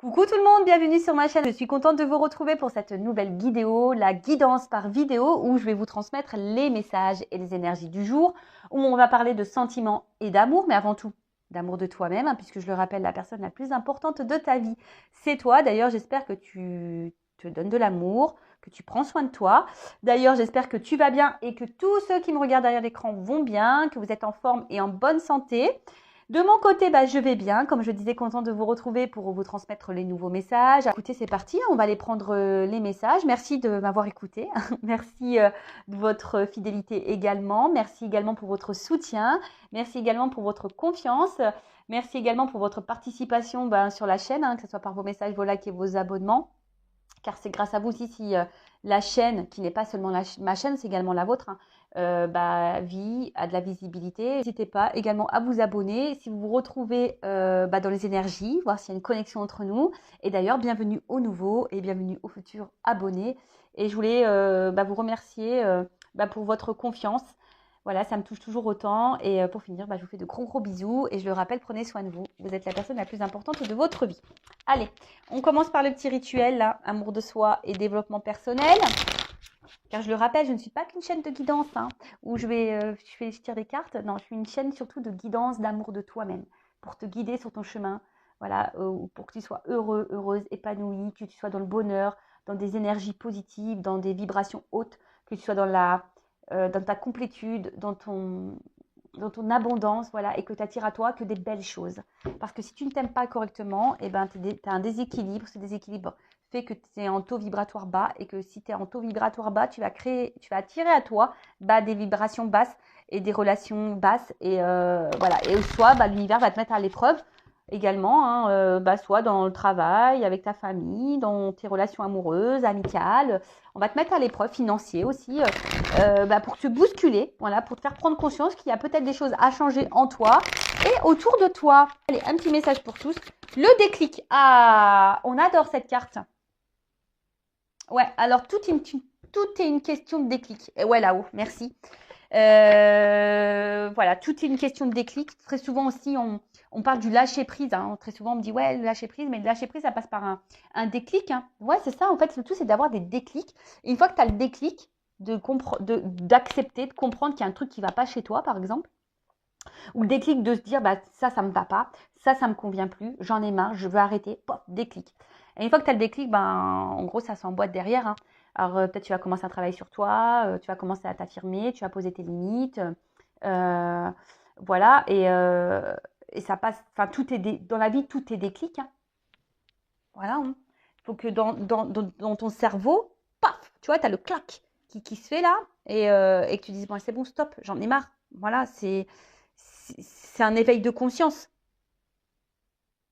Coucou tout le monde, bienvenue sur ma chaîne. Je suis contente de vous retrouver pour cette nouvelle vidéo, la guidance par vidéo, où je vais vous transmettre les messages et les énergies du jour, où on va parler de sentiments et d'amour, mais avant tout d'amour de toi-même, puisque je le rappelle, la personne la plus importante de ta vie, c'est toi. D'ailleurs, j'espère que tu te donnes de l'amour, que tu prends soin de toi. D'ailleurs, j'espère que tu vas bien et que tous ceux qui me regardent derrière l'écran vont bien, que vous êtes en forme et en bonne santé. De mon côté, je vais bien. Comme je disais, content de vous retrouver pour vous transmettre les nouveaux messages. Écoutez, c'est parti. On va aller prendre les messages. Merci de m'avoir écouté. Merci de votre fidélité également. Merci également pour votre soutien. Merci également pour votre confiance. Merci également pour votre participation sur la chaîne, que ce soit par vos messages, vos likes et vos abonnements. Car c'est grâce à vous aussi si la chaîne, qui n'est pas seulement ma chaîne, c'est également la vôtre, vit, a de la visibilité. N'hésitez pas également à vous abonner si vous vous retrouvez dans les énergies, voir s'il y a une connexion entre nous. Et d'ailleurs, bienvenue aux nouveaux et bienvenue aux futurs abonnés. Et je voulais vous remercier pour votre confiance. Voilà, ça me touche toujours autant. Et pour finir, je vous fais de gros bisous. Et je le rappelle, prenez soin de vous. Vous êtes la personne la plus importante de votre vie. Allez, on commence par le petit rituel, là, amour de soi et développement personnel. Car je le rappelle, je ne suis pas qu'une chaîne de guidance, où je tire des cartes. Non, je suis une chaîne surtout de guidance, d'amour de toi-même, pour te guider sur ton chemin, voilà, pour que tu sois heureux, heureuse, épanoui, que tu sois dans le bonheur, dans des énergies positives, dans des vibrations hautes, que tu sois dans ta complétude, dans ton abondance, voilà, et que tu attires à toi que des belles choses. Parce que si tu ne t'aimes pas correctement, tu as un déséquilibre. Ce déséquilibre fait que tu es en taux vibratoire bas, et que si tu es en taux vibratoire bas, tu vas attirer à toi des vibrations basses et des relations basses. Et voilà. Et soit l'univers va te mettre à l'épreuve également, soit dans le travail, avec ta famille, dans tes relations amoureuses, amicales. On va te mettre à l'épreuve, financier aussi, pour te bousculer, voilà, pour te faire prendre conscience qu'il y a peut-être des choses à changer en toi et autour de toi. Allez, un petit message pour tous. Le déclic. Ah, on adore cette carte. Ouais, alors tout est une question de déclic. Et ouais, là-haut, merci. Voilà, tout est une question de déclic. Très souvent aussi, on parle du lâcher prise. Très souvent, on me dit, ouais, le lâcher prise, mais le lâcher prise, ça passe par un déclic. Ouais, c'est ça. En fait, le tout, c'est d'avoir des déclics. Et une fois que tu as le déclic, d'accepter, de comprendre qu'il y a un truc qui ne va pas chez toi, par exemple, ou le déclic de se dire, ça me va pas, ça me convient plus, j'en ai marre, je veux arrêter, pop, déclic. Et une fois que tu as le déclic, en gros, ça s'emboîte derrière. Alors, peut-être tu vas commencer un travail sur toi, tu vas commencer à t'affirmer, tu vas poser tes limites. Voilà, et ça passe, tout est dans la vie, tout est déclic. Voilà. Il faut que dans ton cerveau, paf, tu vois, tu as le clac qui se fait là, et que tu dises, bon, c'est bon, stop, j'en ai marre. Voilà, c'est un éveil de conscience.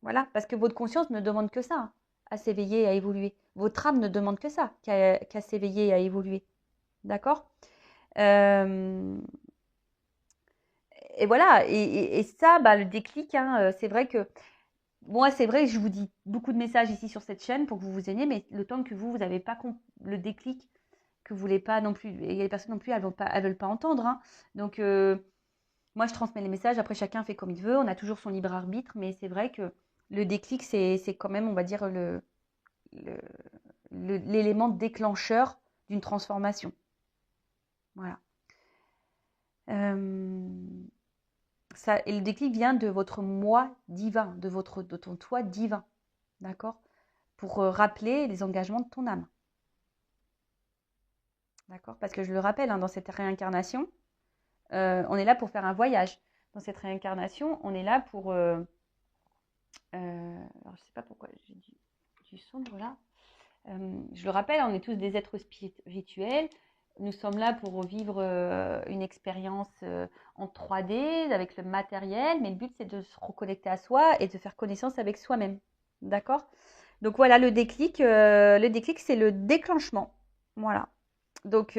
Voilà, parce que votre conscience ne demande que ça, à s'éveiller et à évoluer. Votre âme ne demande que ça, qu'à s'éveiller et à évoluer. D'accord. Et voilà, et ça, le déclic, c'est vrai que moi, c'est vrai que je vous dis beaucoup de messages ici sur cette chaîne pour que vous vous ayez, mais le temps que vous n'avez pas le déclic, que vous voulez pas non plus, et les personnes non plus, elles veulent pas entendre. Donc, moi, je transmets les messages, après chacun fait comme il veut, on a toujours son libre arbitre, mais c'est vrai que le déclic, c'est quand même, on va dire, l'élément déclencheur d'une transformation. Voilà. Et le déclic vient de votre moi divin, de ton toi divin, d'accord, pour rappeler les engagements de ton âme. D'accord. Parce que je le rappelle, dans cette réincarnation, on est là pour faire un voyage. Dans cette réincarnation, on est là pour... alors, je ne sais pas pourquoi j'ai du sombre là. Je le rappelle, on est tous des êtres spirituels. Nous sommes là pour vivre une expérience en 3D avec le matériel, mais le but, c'est de se reconnecter à soi et de faire connaissance avec soi-même. D'accord. Donc voilà, le déclic, c'est le déclenchement. Voilà. Donc,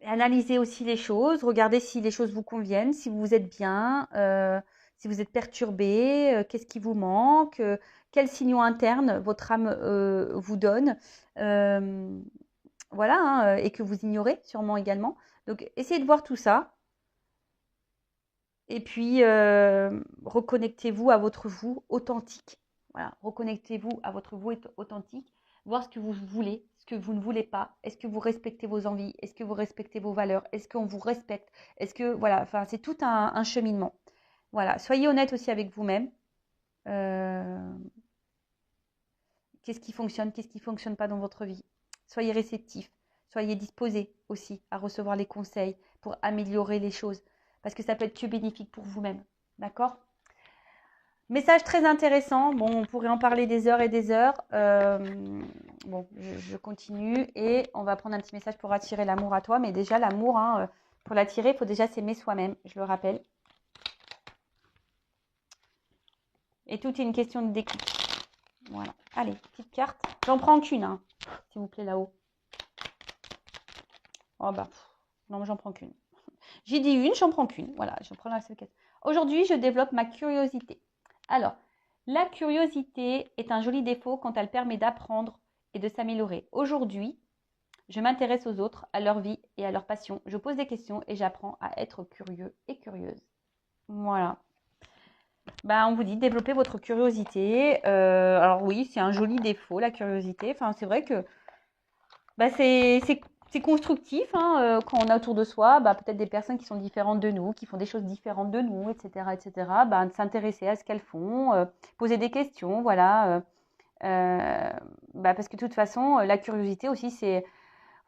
analysez aussi les choses, regardez si les choses vous conviennent, si vous êtes bien, si vous êtes perturbé, qu'est-ce qui vous manque, quels signaux internes votre âme vous donne, voilà, et que vous ignorez sûrement également. Donc, essayez de voir tout ça. Et puis, reconnectez-vous à votre vous authentique. Voilà, reconnectez-vous à votre vous authentique, voir ce que vous voulez, ce que vous ne voulez pas. Est-ce que vous respectez vos envies? Est-ce que vous respectez vos valeurs? Est-ce qu'on vous respecte? Est-ce que, voilà, enfin, c'est tout un cheminement. Voilà, soyez honnête aussi avec vous-même. Qu'est-ce qui fonctionne pas dans votre vie? Soyez réceptif, soyez disposé aussi à recevoir les conseils pour améliorer les choses. Parce que ça peut être que bénéfique pour vous-même. D'accord? Message très intéressant. Bon, on pourrait en parler des heures et des heures. Bon, je continue et on va prendre un petit message pour attirer l'amour à toi. Mais déjà, l'amour, hein, pour l'attirer, il faut déjà s'aimer soi-même. Je le rappelle. Et tout est une question de déclic. Voilà. Allez, petite carte. J'en prends qu'une, hein, s'il vous plaît, là-haut. Oh bah, non, j'en prends qu'une. J'ai dit une, j'en prends qu'une. Voilà, je prends la seule carte. Aujourd'hui, je développe ma curiosité. Alors, la curiosité est un joli défaut quand elle permet d'apprendre et de s'améliorer. Aujourd'hui, je m'intéresse aux autres, à leur vie et à leurs passions. Je pose des questions et j'apprends à être curieux et curieuse. Voilà. Bah, on vous dit développer votre curiosité. Alors oui, c'est un joli défaut, la curiosité. Enfin, c'est vrai que bah, c'est constructif hein, quand on a autour de soi bah, peut-être des personnes qui sont différentes de nous, qui font des choses différentes de nous, etc. etc. Bah, de s'intéresser à ce qu'elles font, poser des questions, voilà. Bah, parce que de toute façon, la curiosité aussi, c'est...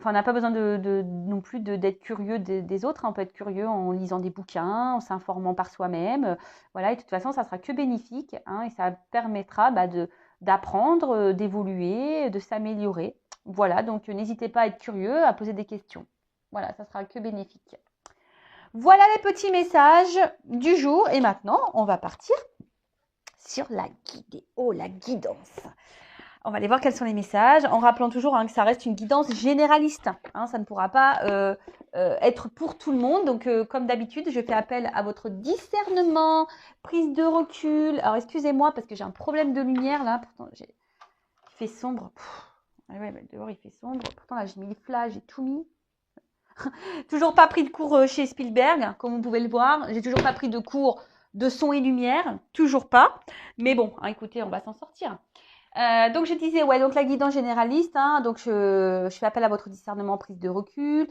Enfin, on n'a pas besoin non plus d'être curieux des autres. Hein. On peut être curieux en lisant des bouquins, en s'informant par soi-même. Voilà, et de toute façon, ça sera que bénéfique hein, et ça permettra bah, d'apprendre, d'évoluer, de s'améliorer. Voilà, donc n'hésitez pas à être curieux, à poser des questions. Voilà, ça sera que bénéfique. Voilà les petits messages du jour. Et maintenant, on va partir sur la guidée. La guidance. On va aller voir quels sont les messages, en rappelant toujours hein, que ça reste une guidance généraliste. Hein, ça ne pourra pas être pour tout le monde. Donc, comme d'habitude, je fais appel à votre discernement, prise de recul. Alors, excusez-moi parce que j'ai un problème de lumière là. Pourtant, il fait sombre. Ouais, dehors, il fait sombre. Pourtant, là, j'ai mis les flashs, j'ai tout mis. Toujours pas pris de cours chez Spielberg, comme vous pouvez le voir. J'ai toujours pas pris de cours de son et lumière. Toujours pas. Mais bon, hein, écoutez, on va s'en sortir. Donc je disais, ouais, donc la guidance généraliste, hein, donc je fais appel à votre discernement, prise de recul.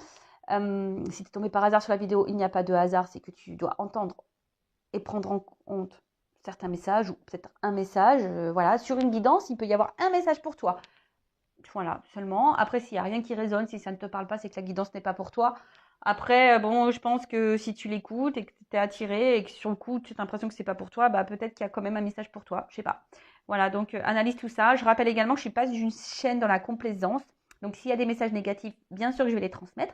Si tu es tombé par hasard sur la vidéo, il n'y a pas de hasard, c'est que tu dois entendre et prendre en compte certains messages ou peut-être un message. Voilà, sur une guidance, il peut y avoir un message pour toi. Voilà, seulement. Après, s'il n'y a rien qui résonne, si ça ne te parle pas, c'est que la guidance n'est pas pour toi. Après, bon, je pense que si tu l'écoutes et que tu es attiré et que sur le coup, tu as l'impression que c'est pas pour toi, bah peut-être qu'il y a quand même un message pour toi. Je sais pas. Voilà, donc analyse tout ça. Je rappelle également que je suis pas une chaîne dans la complaisance. Donc s'il y a des messages négatifs, bien sûr que je vais les transmettre.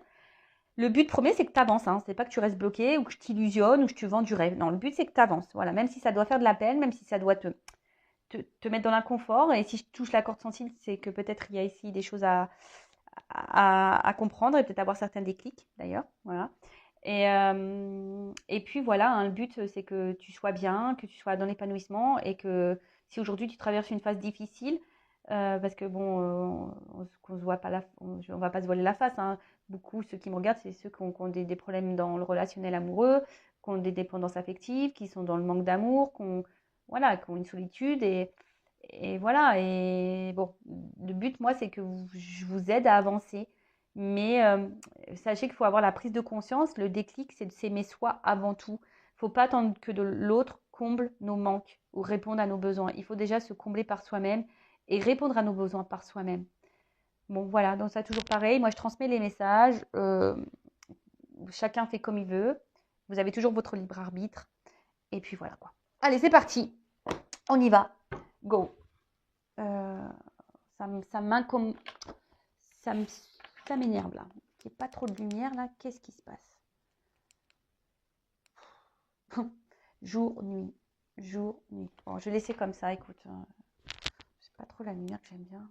Le but premier, c'est que tu avances. Hein. C'est pas que tu restes bloqué ou que je t'illusionne ou que tu vends du rêve. Non, le but, c'est que tu avances. Voilà, même si ça doit faire de la peine, même si ça doit te mettre dans l'inconfort. Et si je touche la corde sensible, c'est que peut-être il y a ici des choses à comprendre et peut-être avoir certains déclics d'ailleurs. Voilà. Et puis voilà, hein, le but c'est que tu sois bien, que tu sois dans l'épanouissement et que si aujourd'hui tu traverses une phase difficile, parce que bon, on se voit pas on va pas se voiler la face. Hein. Beaucoup, ceux qui me regardent, c'est ceux qui ont des problèmes dans le relationnel amoureux, qui ont des dépendances affectives, qui sont dans le manque d'amour, voilà, qui ont une solitude et voilà. Et bon, le but, moi, c'est que je vous aide à avancer. Mais sachez qu'il faut avoir la prise de conscience. Le déclic, c'est de s'aimer soi avant tout. Il ne faut pas attendre que de l'autre comble nos manques ou réponde à nos besoins. Il faut déjà se combler par soi-même et répondre à nos besoins par soi-même. Bon, voilà, donc ça toujours pareil. Moi, je transmets les messages. Chacun fait comme il veut. Vous avez toujours votre libre arbitre. Et puis voilà quoi. Allez, c'est parti. On y va. Go. Ça m'énerve là. Il n'y a pas trop de lumière là. Qu'est-ce qui se passe? Jour, nuit. Jour, nuit. Bon, je vais laisser comme ça, écoute. C'est pas trop la lumière que j'aime bien.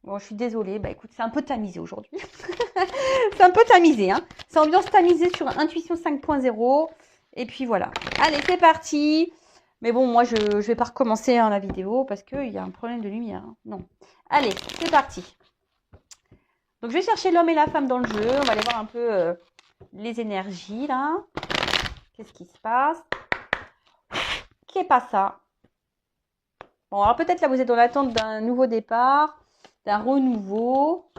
Bon, je suis désolée. Bah écoute, c'est un peu tamisé aujourd'hui. C'est un peu tamisé. Hein. C'est ambiance tamisée sur Intuition 5.0. Et puis voilà. Allez, c'est parti. Mais bon, moi, je ne vais pas recommencer hein, la vidéo parce qu'il y a un problème de lumière. Hein. Non. Allez, c'est parti. Donc, je vais chercher l'homme et la femme dans le jeu. On va aller voir un peu les énergies, là. Qu'est-ce qui se passe? Qui est pas ça? Bon, alors peut-être là, vous êtes dans l'attente d'un nouveau départ, d'un renouveau.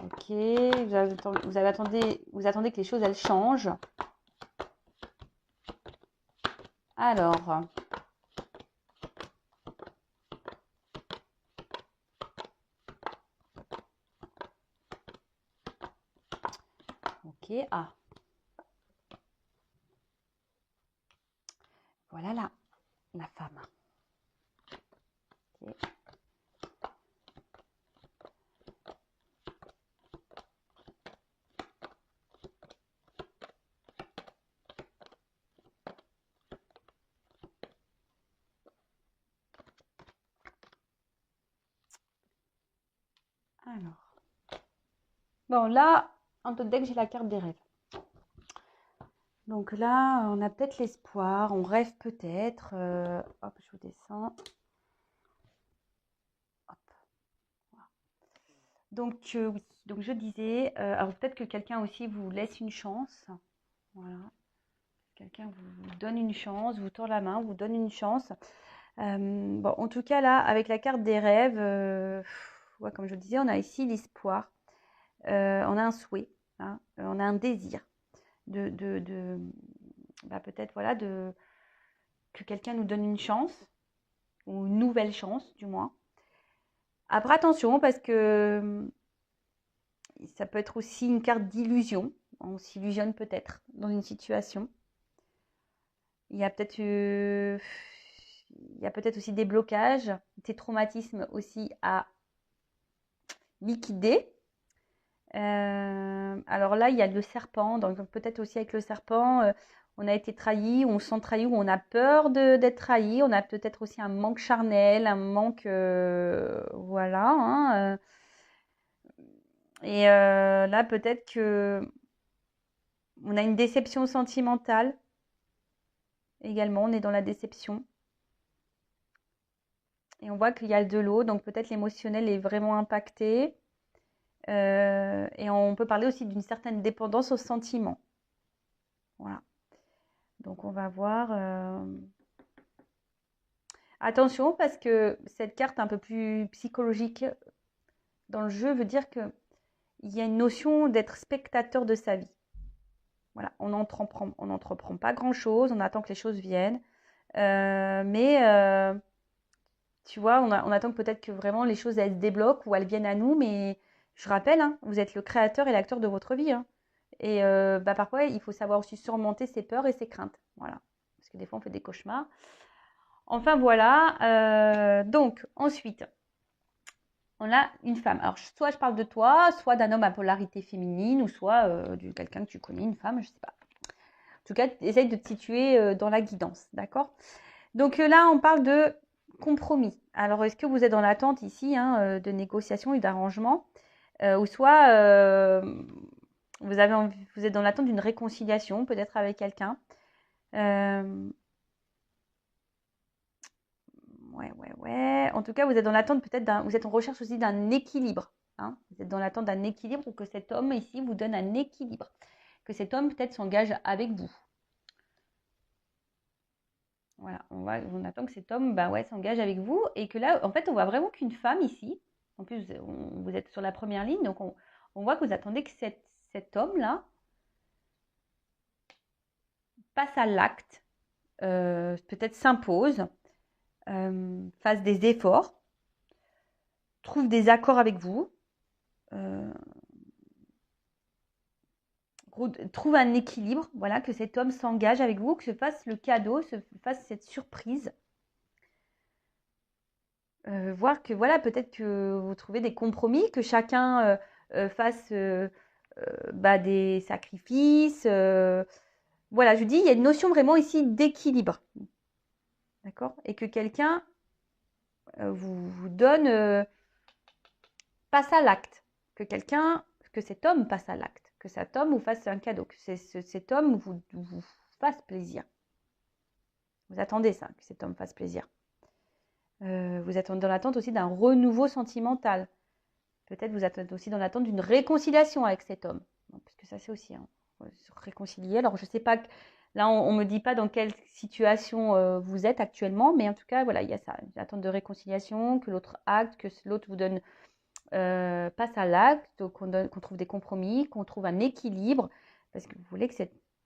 Ok, vous attendez que les choses, elles changent. Alors, ok, ah, voilà la femme. Ok. Alors, bon là, en tout deck, j'ai la carte des rêves. Donc là, on a peut-être l'espoir, on rêve peut-être. Hop, je vous descends. Hop. Voilà. Donc oui, donc je disais, alors peut-être que quelqu'un aussi vous laisse une chance. Voilà. Quelqu'un vous donne une chance, vous tord la main, vous donne une chance. Bon, en tout cas là, avec la carte des rêves, ouais, comme je le disais, on a ici l'espoir. On a un souhait, hein, on a un désir bah, peut-être voilà, que quelqu'un nous donne une chance, ou une nouvelle chance du moins. Après attention, parce que ça peut être aussi une carte d'illusion. On s'illusionne peut-être dans une situation. Il y a peut-être aussi des blocages, des traumatismes aussi à liquider. Alors là, il y a le serpent, donc peut-être aussi avec le serpent, on a été trahi, on se sent trahi, ou on a peur d'être trahi, on a peut-être aussi un manque charnel, un manque, voilà. Hein, et là, peut-être que on a une déception sentimentale également, on est dans la déception. Et on voit qu'il y a de l'eau, donc peut-être l'émotionnel est vraiment impacté. Et on peut parler aussi d'une certaine dépendance aux sentiments. Voilà. Donc on va voir. Attention, parce que cette carte un peu plus psychologique dans le jeu veut dire qu'il y a une notion d'être spectateur de sa vie. Voilà, on n'entreprend pas grand-chose, on attend que les choses viennent. Mais tu vois, on attend peut-être que vraiment les choses elles se débloquent ou elles viennent à nous. Mais je rappelle, hein, vous êtes le créateur et l'acteur de votre vie. Hein. Et bah, parfois, il faut savoir aussi surmonter ses peurs et ses craintes. Voilà. Parce que des fois, on fait des cauchemars. Enfin, voilà. Donc, ensuite, on a une femme. Alors, soit je parle de toi, soit d'un homme à polarité féminine, ou soit de quelqu'un que tu connais, une femme, je ne sais pas. En tout cas, essaye de te situer dans la guidance, d'accord? Donc là, on parle de compromis. Alors, est-ce que vous êtes dans l'attente ici de négociation et d'arrangement, ou soit vous êtes dans l'attente d'une réconciliation, peut-être avec quelqu'un. Ouais. En tout cas, vous êtes dans l'attente vous êtes en recherche aussi d'un équilibre. Hein. Vous êtes dans l'attente d'un équilibre, ou que cet homme ici vous donne un équilibre. Que cet homme peut-être s'engage avec vous. Voilà, on attend que cet homme s'engage avec vous, et que là, en fait, on voit vraiment qu'une femme ici, en plus, vous êtes sur la première ligne, donc on voit que vous attendez que cet homme-là passe à l'acte, peut-être s'impose, fasse des efforts, trouve des accords avec vous, trouve un équilibre, voilà, que cet homme s'engage avec vous, que se fasse le cadeau, se fasse cette surprise. Voir que voilà, peut-être que vous trouvez des compromis, que chacun fasse des sacrifices. Voilà, je dis, il y a une notion vraiment ici d'équilibre. D'accord? Et que quelqu'un vous donne, passe à l'acte. Que cet homme passe à l'acte. Que cet homme vous fasse un cadeau. Que cet homme vous fasse plaisir. Vous attendez ça, que cet homme fasse plaisir. Vous êtes dans l'attente aussi d'un renouveau sentimental. Peut-être vous êtes aussi dans l'attente d'une réconciliation avec cet homme. Parce que ça, c'est aussi se réconcilier. Alors, je ne sais pas Là, on ne me dit pas dans quelle situation vous êtes actuellement, mais en tout cas, voilà, il y a ça. L'attente de réconciliation, que l'autre acte, que l'autre vous donne, passe à l'acte, qu'on trouve des compromis, qu'on trouve un équilibre, parce que vous voulez que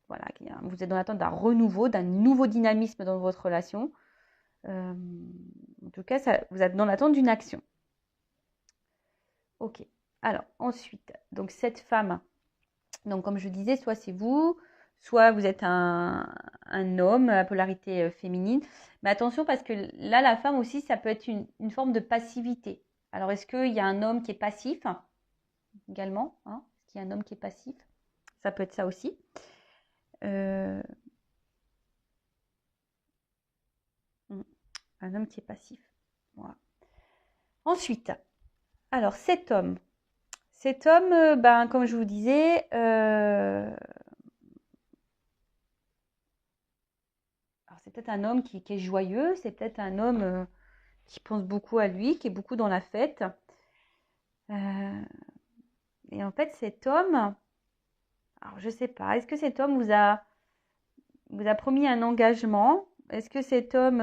voilà, vous êtes dans l'attente d'un renouveau, d'un nouveau dynamisme dans votre relation. En tout cas, vous êtes dans l'attente d'une action. Ok. Alors, ensuite, donc cette femme, donc comme je disais, soit c'est vous, soit vous êtes un homme à polarité féminine. Mais attention parce que là, la femme aussi, ça peut être une forme de passivité. Alors, est-ce qu'il y a un homme qui est passif également, hein? Est-ce qu'il y a un homme qui est passif? Ça peut être ça aussi. Un homme qui est passif. Voilà. Ensuite, alors cet homme, ben, comme je vous disais, alors c'est peut-être un homme qui est joyeux, c'est peut-être un homme qui pense beaucoup à lui, qui est beaucoup dans la fête. Et en fait, cet homme, alors je sais pas, est-ce que cet homme vous a promis un engagement? Est-ce que cet homme,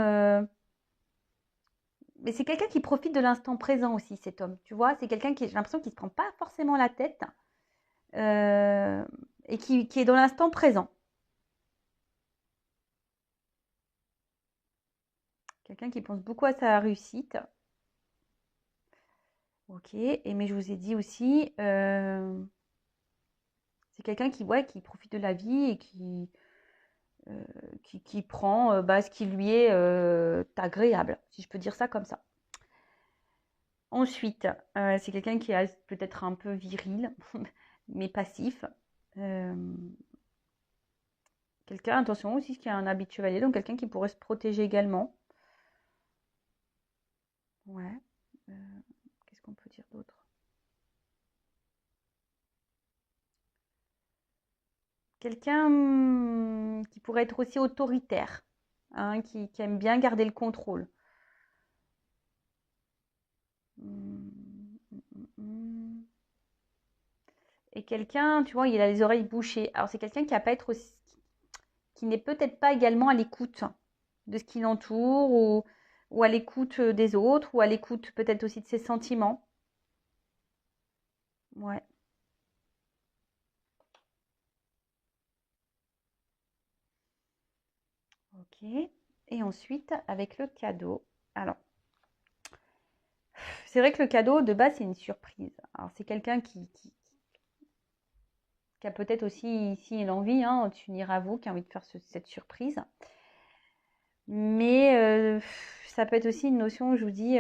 mais c'est quelqu'un qui profite de l'instant présent aussi, cet homme. Tu vois, c'est quelqu'un qui, j'ai l'impression qu'il ne se prend pas forcément la tête et qui est dans l'instant présent. Quelqu'un qui pense beaucoup à sa réussite. Ok, et mais je vous ai dit aussi, c'est quelqu'un qui profite de la vie et qui prend ce qui lui est agréable, si je peux dire ça comme ça. Ensuite, c'est quelqu'un qui est peut-être un peu viril, mais passif. Quelqu'un, attention aussi, qui a un habit de chevalier, donc quelqu'un qui pourrait se protéger également. Ouais. Qu'est-ce qu'on peut dire d'autre? Quelqu'un qui pourrait être aussi autoritaire, hein, qui aime bien garder le contrôle. Et quelqu'un, tu vois, il a les oreilles bouchées. Alors c'est quelqu'un qui a pas être aussi, qui n'est peut-être pas également à l'écoute de ce qui l'entoure ou à l'écoute des autres ou à l'écoute peut-être aussi de ses sentiments. Ouais. Ok. Et ensuite, avec le cadeau. Alors, c'est vrai que le cadeau, de base, c'est une surprise. Alors, c'est quelqu'un qui a peut-être aussi ici l'envie, hein, tu n'iras à vous, qui a envie de faire cette surprise. Mais ça peut être aussi une notion, je vous dis,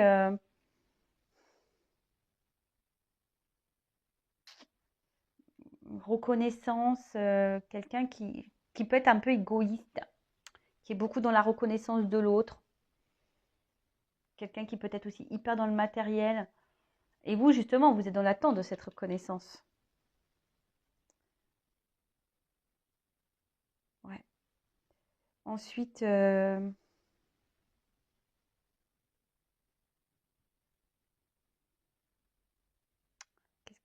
reconnaissance, quelqu'un qui peut être un peu égoïste, qui est beaucoup dans la reconnaissance de l'autre, quelqu'un qui peut être aussi hyper dans le matériel. Et vous, justement, vous êtes dans l'attente de cette reconnaissance. Ouais. Ensuite, qu'est-ce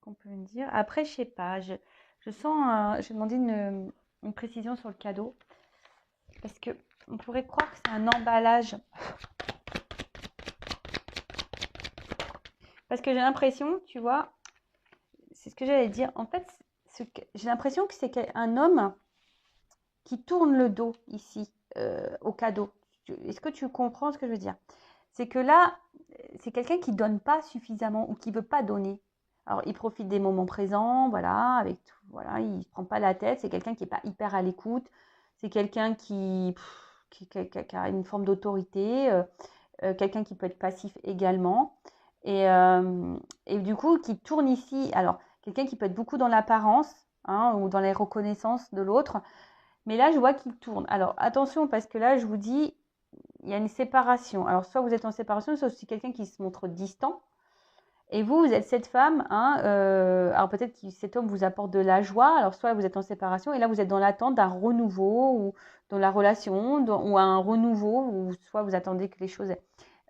qu'on peut me dire? Après, je sais pas, je sens, j'ai demandé une précision sur le cadeau, parce que on pourrait croire que c'est un emballage. Parce que j'ai l'impression, tu vois, c'est ce que j'allais dire. En fait, j'ai l'impression que c'est un homme qui tourne le dos ici au cadeau. Est-ce que tu comprends ce que je veux dire? C'est que là, c'est quelqu'un qui donne pas suffisamment ou qui veut pas donner. Alors, il profite des moments présents, voilà, avec tout, voilà, il se prend pas la tête. C'est quelqu'un qui est pas hyper à l'écoute. C'est quelqu'un qui a une forme d'autorité, quelqu'un qui peut être passif également. Et du coup, qui tourne ici. Alors, quelqu'un qui peut être beaucoup dans l'apparence, hein, ou dans les reconnaissances de l'autre. Mais là, je vois qu'il tourne. Alors, attention, parce que là, je vous dis, il y a une séparation. Alors, soit vous êtes en séparation, soit c'est quelqu'un qui se montre distant. Et vous êtes cette femme, hein, alors peut-être que cet homme vous apporte de la joie. Alors, soit vous êtes en séparation, et là, vous êtes dans l'attente d'un renouveau, ou dans la relation, ou un renouveau, ou soit vous attendez que les choses,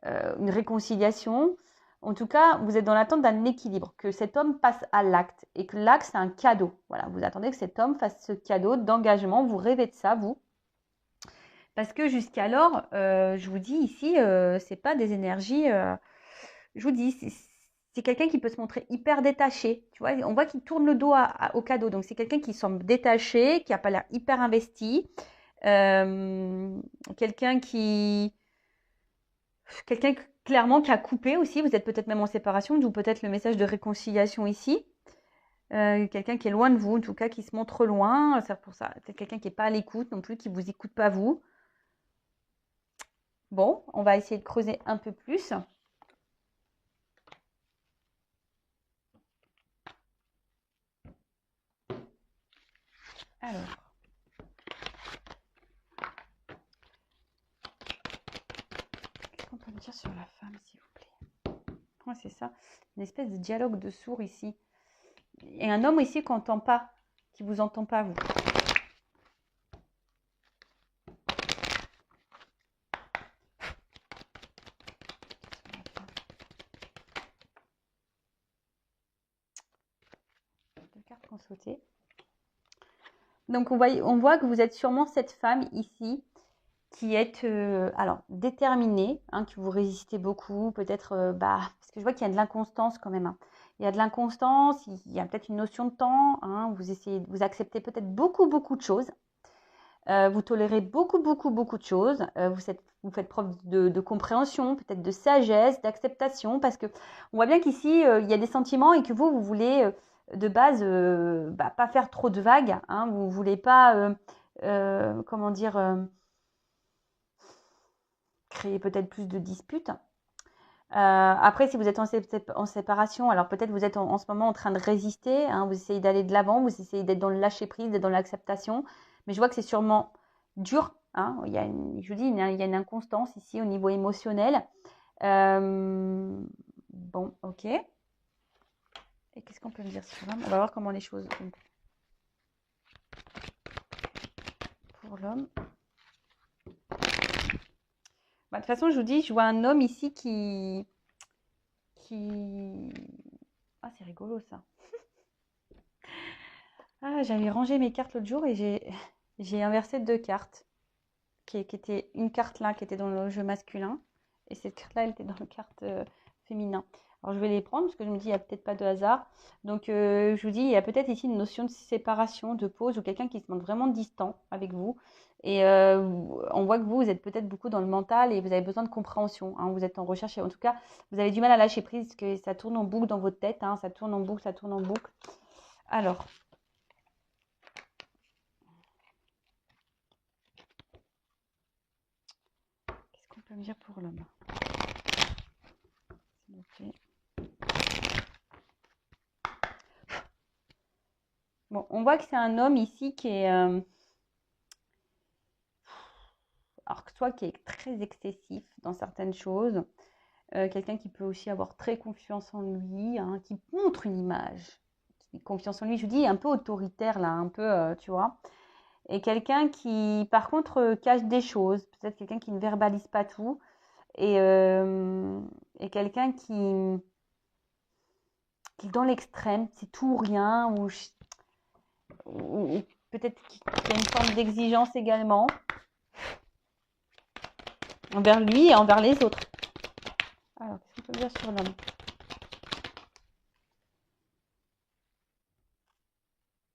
une réconciliation. En tout cas, vous êtes dans l'attente d'un équilibre, que cet homme passe à l'acte, et que l'acte, c'est un cadeau. Voilà, vous attendez que cet homme fasse ce cadeau d'engagement, vous rêvez de ça, vous. Parce que jusqu'alors, je vous dis ici, c'est pas des énergies, je vous dis, c'est quelqu'un qui peut se montrer hyper détaché. Tu vois, on voit qu'il tourne le dos au cadeau. Donc, c'est quelqu'un qui semble détaché, qui n'a pas l'air hyper investi. Quelqu'un clairement qui a coupé aussi. Vous êtes peut-être même en séparation, d'où peut-être le message de réconciliation ici. Quelqu'un qui est loin de vous, en tout cas qui se montre loin. C'est pour ça. Peut-être quelqu'un qui n'est pas à l'écoute non plus, qui ne vous écoute pas vous. Bon, on va essayer de creuser un peu plus. Alors. Qu'est-ce qu'on peut me dire sur la femme, s'il vous plaît? Ouais, c'est ça. Une espèce de dialogue de sourds ici. Et un homme ici qu'on n'entend pas, qui vous entend pas, vous. Deux cartes qu'on sautait. Donc, on voit que vous êtes sûrement cette femme ici qui est alors déterminée, hein, que vous résistez beaucoup, peut-être, parce que je vois qu'il y a de l'inconstance quand même. Hein. Il y a de l'inconstance, il y a peut-être une notion de temps. Hein, vous acceptez peut-être beaucoup de choses. Vous tolérez beaucoup de choses. Vous faites preuve de compréhension, peut-être de sagesse, d'acceptation, parce que on voit bien qu'ici, il y a des sentiments et que vous voulez de base pas faire trop de vagues. Hein, vous ne voulez pas, comment dire, créer peut-être plus de disputes. Après, si vous êtes en séparation, alors peut-être vous êtes en ce moment en train de résister, hein, vous essayez d'aller de l'avant, vous essayez d'être dans le lâcher-prise, d'être dans l'acceptation, mais je vois que c'est sûrement dur. Hein, je vous dis, il y a une inconstance ici au niveau émotionnel. Bon, ok. Et qu'est-ce qu'on peut me dire sur l'homme? On va voir comment les choses sont pour l'homme. De toute façon, je vous dis, je vois un homme ici qui... Ah, c'est rigolo ça. Ah, j'avais rangé mes cartes l'autre jour et j'ai inversé deux cartes. Qui était une carte là qui était dans le jeu masculin et cette carte là elle était dans le carte féminin. Alors je vais les prendre parce que je me dis il n'y a peut-être pas de hasard. Donc je vous dis il y a peut-être ici une notion de séparation, de pause ou quelqu'un qui se montre vraiment distant avec vous. Et on voit que vous êtes peut-être beaucoup dans le mental et vous avez besoin de compréhension. Hein, vous êtes en recherche et en tout cas vous avez du mal à lâcher prise parce que ça tourne en boucle dans votre tête. Hein, ça tourne en boucle, ça tourne en boucle. Alors. Qu'est-ce qu'on peut me dire pour l'homme? S'il vous plaît. Bon, on voit que c'est un homme ici qui est, alors soit qui est très excessif dans certaines choses, quelqu'un qui peut aussi avoir très confiance en lui, hein, qui montre une image, confiance en lui, je vous dis, un peu autoritaire là, un peu, tu vois, et quelqu'un qui, par contre, cache des choses, peut-être quelqu'un qui ne verbalise pas tout, et quelqu'un qui est dans l'extrême, c'est tout ou rien, ou peut-être qu'il y a une forme d'exigence également envers lui et envers les autres. Alors, qu'est-ce qu'on peut dire sur l'homme?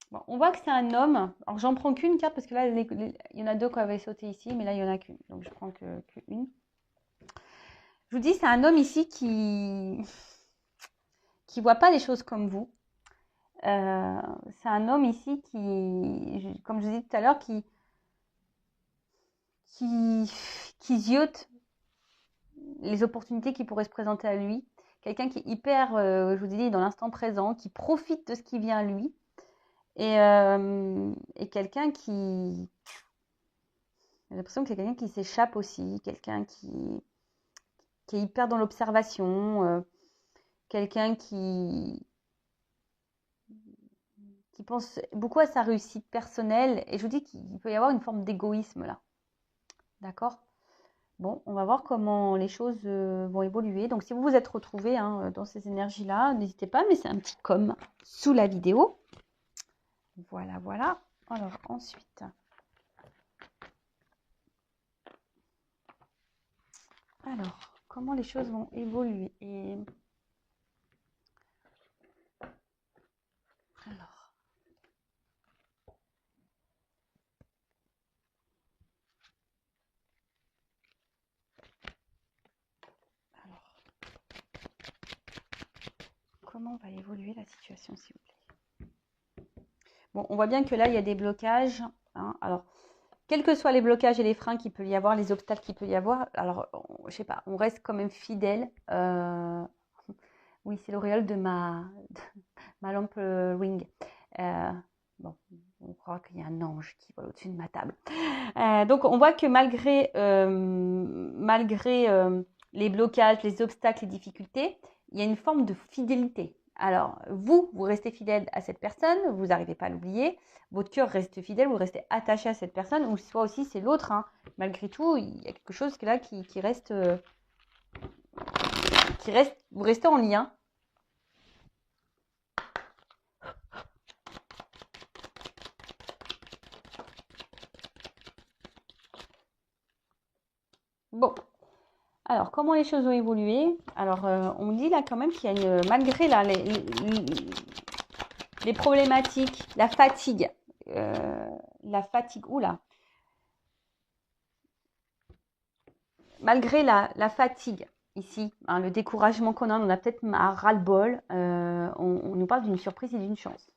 Bon, on voit que c'est un homme. Alors, j'en prends qu'une carte parce que là, il y en a deux qui avaient sauté ici, mais là, il n'y en a qu'une. Donc, je prends qu'une. Je vous dis, c'est un homme ici qui voit pas les choses comme vous. C'est un homme ici qui, comme je vous disais tout à l'heure, qui ziote les opportunités qui pourraient se présenter à lui. Quelqu'un qui est hyper, je vous dis, dans l'instant présent, qui profite de ce qui vient à lui. Et quelqu'un qui... J'ai l'impression que c'est quelqu'un qui s'échappe aussi, quelqu'un qui est hyper dans l'observation, quelqu'un qui pense beaucoup à sa réussite personnelle. Et je vous dis qu'il peut y avoir une forme d'égoïsme là. D'accord? Bon, on va voir comment les choses vont évoluer. Donc, si vous vous êtes retrouvés hein, dans ces énergies-là, n'hésitez pas, mais c'est un petit com sous la vidéo. Voilà, voilà. Alors, ensuite, Alors, comment les choses vont évoluer? Alors, comment va évoluer la situation, s'il vous plaît? Bon, on voit bien que là, il y a des blocages. Hein. Alors, quels que soient les blocages et les freins qu'il peut y avoir, les obstacles qu'il peut y avoir, alors, je sais pas, on reste quand même fidèle. Oui, c'est l'auréole de ma lampe ring. Bon, on croit qu'il y a un ange qui vole au-dessus de ma table. Donc, on voit que malgré les blocages, les obstacles, les difficultés, il y a une forme de fidélité. Alors, vous restez fidèle à cette personne, vous n'arrivez pas à l'oublier, votre cœur reste fidèle, vous restez attaché à cette personne, ou soit aussi c'est l'autre. Hein. Malgré tout, il y a quelque chose là qui reste, vous restez en lien. Bon, alors comment les choses ont évolué? Alors, on dit là quand même qu'il y a malgré là, les problématiques, la fatigue, oula, malgré la fatigue ici, hein, le découragement qu'on a, on a peut-être un ras-le-bol, on nous parle d'une surprise et d'une chance.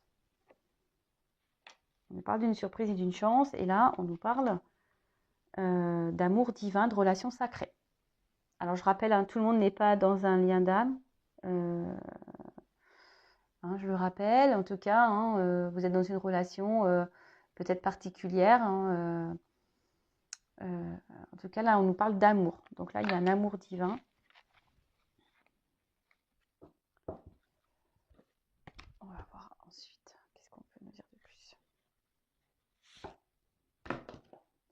On nous parle d'une surprise et d'une chance, et là, on nous parle d'amour divin, de relations sacrées. Alors, je rappelle, hein, tout le monde n'est pas dans un lien d'âme. Hein, je le rappelle, en tout cas, hein, vous êtes dans une relation peut-être particulière. Hein, en tout cas, là, on nous parle d'amour. Donc là, il y a un amour divin. On va voir ensuite. Qu'est-ce qu'on peut nous dire de plus?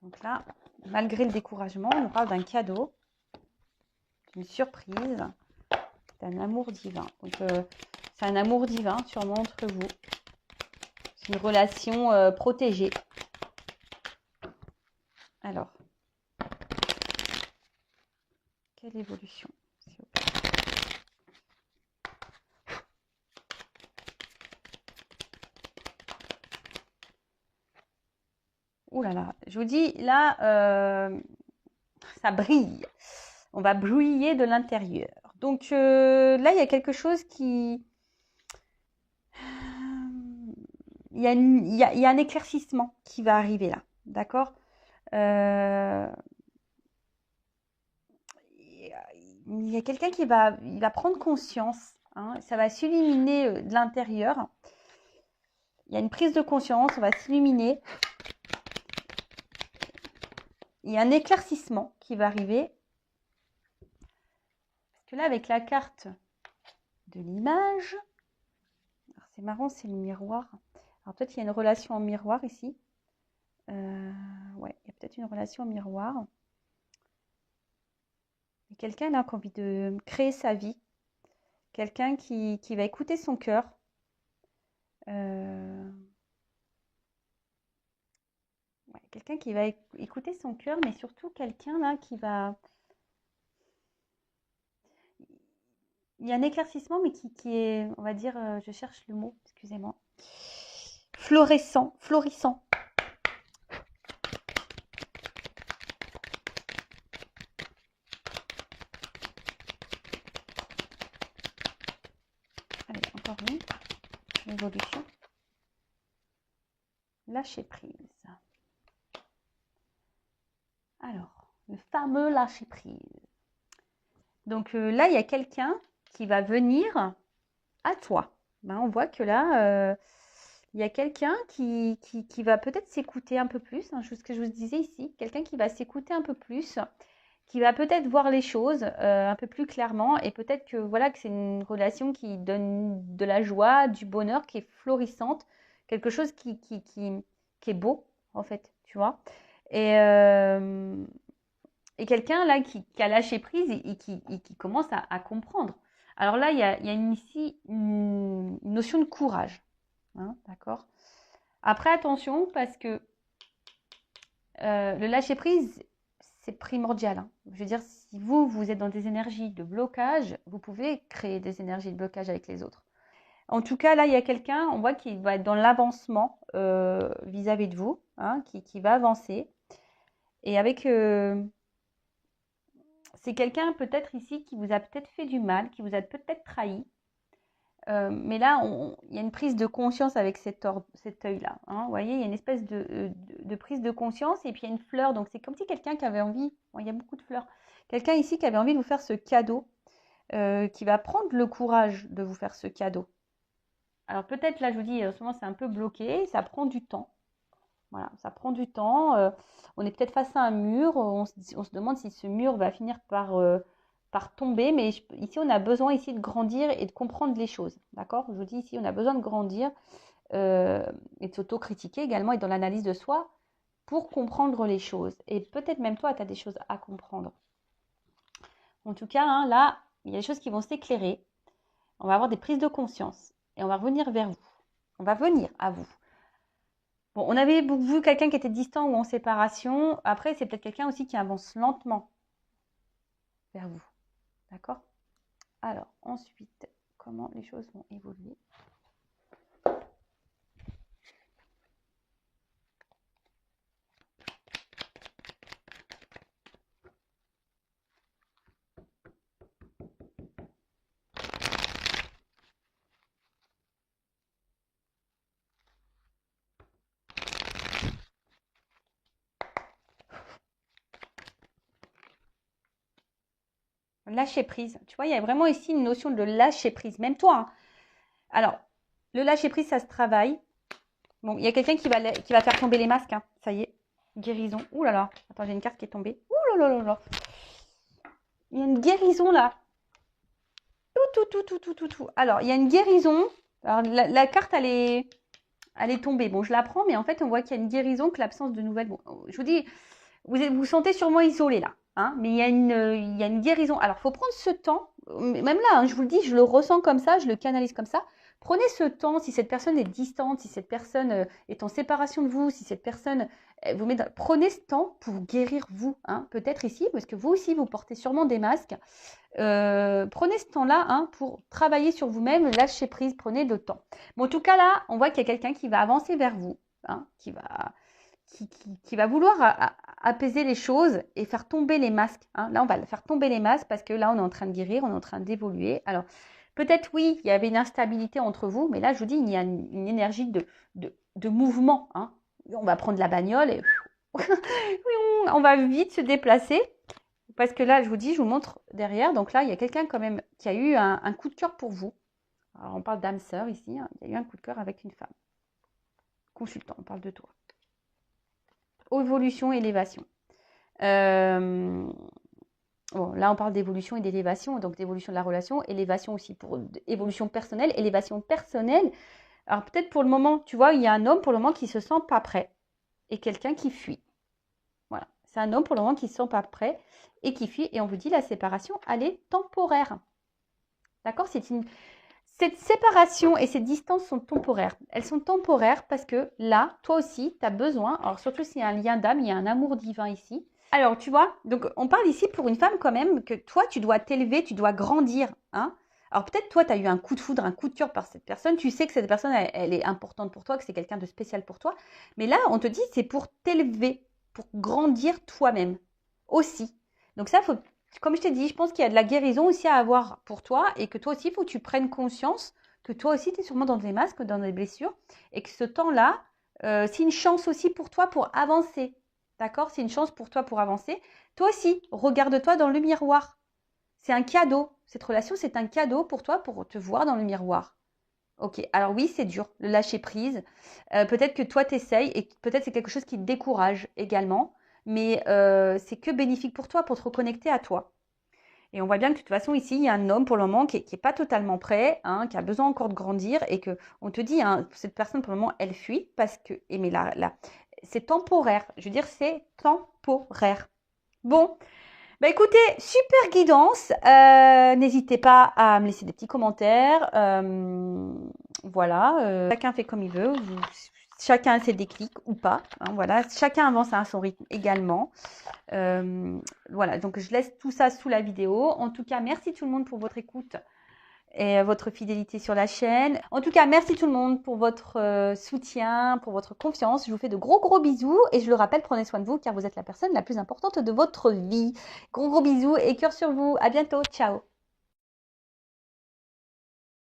Donc là, malgré le découragement, on nous parle d'un cadeau, d'une surprise, d'un amour divin. Donc, c'est un amour divin, sûrement entre vous. C'est une relation protégée. Alors, quelle évolution, s'il vous plaît? Ouh là là, je vous dis, là, ça brille. On va briller de l'intérieur. Donc là, il y a quelque chose qui... Il y a un éclaircissement qui va arriver là. D'accord? Il y a quelqu'un qui va prendre conscience. Hein, ça va s'illuminer de l'intérieur. Il y a une prise de conscience, on va s'illuminer. Il y a un éclaircissement qui va arriver. Parce que là, avec la carte de l'image, c'est marrant, c'est le miroir. Alors peut-être qu'il y a une relation en miroir ici. Ouais, il y a peut-être une relation en miroir. Et quelqu'un là qui a envie de créer sa vie. Quelqu'un qui va écouter son cœur. Ouais, quelqu'un qui va écouter son cœur, mais surtout quelqu'un là qui va... Il y a un éclaircissement, mais qui est, on va dire, je cherche le mot, excusez-moi. Florissant. Allez, encore une évolution. Lâcher prise. Alors, le fameux lâcher prise. Donc là, il y a quelqu'un qui va venir à toi. Ben, on voit que là, il y a quelqu'un qui va peut-être s'écouter un peu plus, hein, ce que je vous disais ici, quelqu'un qui va s'écouter un peu plus, qui va peut-être voir les choses un peu plus clairement, et peut-être que voilà que c'est une relation qui donne de la joie, du bonheur, qui est florissante, quelque chose qui est beau en fait, tu vois. Et quelqu'un là qui a lâché prise et qui commence à comprendre. Alors là, il y a ici une notion de courage. Hein, d'accord? Après, attention, parce que le lâcher prise, c'est primordial, hein. Je veux dire, si vous êtes dans des énergies de blocage, vous pouvez créer des énergies de blocage avec les autres. En tout cas, là, il y a quelqu'un, on voit qu'il va être dans l'avancement vis-à-vis de vous, hein, qui va avancer. Et avec... c'est quelqu'un peut-être ici qui vous a peut-être fait du mal, qui vous a peut-être trahi. Mais là, il y a une prise de conscience avec cet œil-là, hein. Vous voyez, il y a une espèce de prise de conscience et puis il y a une fleur. Donc, c'est comme si quelqu'un qui avait envie, bon, il y a beaucoup de fleurs, quelqu'un ici qui avait envie de vous faire ce cadeau, qui va prendre le courage de vous faire ce cadeau. Alors, peut-être, là, je vous dis, en ce moment, c'est un peu bloqué, ça prend du temps. Voilà, ça prend du temps. On est peut-être face à un mur, on se demande si ce mur va finir par tomber, mais ici, on a besoin ici de grandir et de comprendre les choses, d'accord? Je vous dis ici, on a besoin de grandir et de s'auto-critiquer également et dans l'analyse de soi pour comprendre les choses. Et peut-être même toi, tu as des choses à comprendre. En tout cas, hein, là, il y a des choses qui vont s'éclairer. On va avoir des prises de conscience et on va revenir vers vous. On va venir à vous. Bon, on avait vu quelqu'un qui était distant ou en séparation. Après, c'est peut-être quelqu'un aussi qui avance lentement vers vous. D'accord? Alors, ensuite, comment les choses vont évoluer? Lâcher prise. Tu vois, il y a vraiment ici une notion de lâcher prise. Même toi, hein. Alors, le lâcher prise, ça se travaille. Bon, il y a quelqu'un qui va faire tomber les masques, hein. Ça y est. Guérison. Ouh là là. Attends, j'ai une carte qui est tombée. Ouh là là là là. Il y a une guérison là. Tout. Alors, il y a une guérison. Alors, la carte, elle est tombée. Bon, je la prends, mais en fait, on voit qu'il y a une guérison, que l'absence de nouvelles. Bon, je vous dis, vous sentez sûrement isolé là, hein, mais il y a une guérison. Alors, il faut prendre ce temps. Même là, hein, je vous le dis, je le ressens comme ça, je le canalise comme ça. Prenez ce temps, si cette personne est distante, si cette personne est en séparation de vous, si cette personne vous met prenez ce temps pour guérir vous, hein, peut-être ici, parce que vous aussi, vous portez sûrement des masques. Prenez ce temps-là, hein, pour travailler sur vous-même, lâcher prise, prenez le temps. Bon, en tout cas, là, on voit qu'il y a quelqu'un qui va avancer vers vous, hein, qui va vouloir apaiser les choses et faire tomber les masques, hein. Là, on va faire tomber les masques parce que là, on est en train de guérir, on est en train d'évoluer. Alors, peut-être, oui, il y avait une instabilité entre vous, mais là, je vous dis, il y a une énergie de mouvement, hein. On va prendre la bagnole et on va vite se déplacer. Parce que là, je vous dis, je vous montre derrière. Donc là, il y a quelqu'un quand même qui a eu un coup de cœur pour vous. Alors, on parle d'âme sœur ici, hein. Il y a eu un coup de cœur avec une femme. Consultant, on parle de toi. Évolution, élévation. Bon, là, on parle d'évolution et d'élévation, donc d'évolution de la relation, élévation aussi pour évolution personnelle, élévation personnelle. Alors, peut-être pour le moment, tu vois, il y a un homme pour le moment qui ne se sent pas prêt et quelqu'un qui fuit. Voilà, c'est un homme pour le moment qui ne se sent pas prêt et qui fuit. Et on vous dit, la séparation, elle est temporaire. D'accord? Cette séparation et ces distances sont temporaires. Elles sont temporaires parce que là, toi aussi, tu as besoin, alors surtout s'il y a un lien d'âme, il y a un amour divin ici. Alors, tu vois, donc on parle ici pour une femme quand même que toi, tu dois t'élever, tu dois grandir, hein. Alors peut-être toi, tu as eu un coup de foudre, un coup de cœur par cette personne. Tu sais que cette personne, elle est importante pour toi, que c'est quelqu'un de spécial pour toi. Mais là, on te dit, c'est pour t'élever, pour grandir toi-même aussi. Donc ça, comme je t'ai dit, je pense qu'il y a de la guérison aussi à avoir pour toi et que toi aussi, il faut que tu prennes conscience que toi aussi, tu es sûrement dans des masques, dans des blessures et que ce temps-là, c'est une chance aussi pour toi pour avancer. D'accord? C'est une chance pour toi pour avancer. Toi aussi, regarde-toi dans le miroir. C'est un cadeau. Cette relation, c'est un cadeau pour toi pour te voir dans le miroir. Ok, alors oui, c'est dur, le lâcher prise. Peut-être que toi, tu essayes et peut-être c'est quelque chose qui te décourage également. Mais c'est que bénéfique pour toi, pour te reconnecter à toi. Et on voit bien que de toute façon, ici, il y a un homme pour le moment qui n'est pas totalement prêt, hein, qui a besoin encore de grandir et qu'on te dit, hein, cette personne pour le moment, elle fuit parce que, mais là, c'est temporaire. Je veux dire, c'est temporaire. Bon, bah écoutez, super guidance. N'hésitez pas à me laisser des petits commentaires. Voilà, chacun fait comme il veut. chacun a ses déclics ou pas. Hein, voilà, chacun avance à son rythme également. Voilà, donc je laisse tout ça sous la vidéo. En tout cas, merci tout le monde pour votre écoute et votre fidélité sur la chaîne. En tout cas, merci tout le monde pour votre soutien, pour votre confiance. Je vous fais de gros bisous et je le rappelle, prenez soin de vous car vous êtes la personne la plus importante de votre vie. Gros bisous et cœur sur vous. À bientôt. Ciao.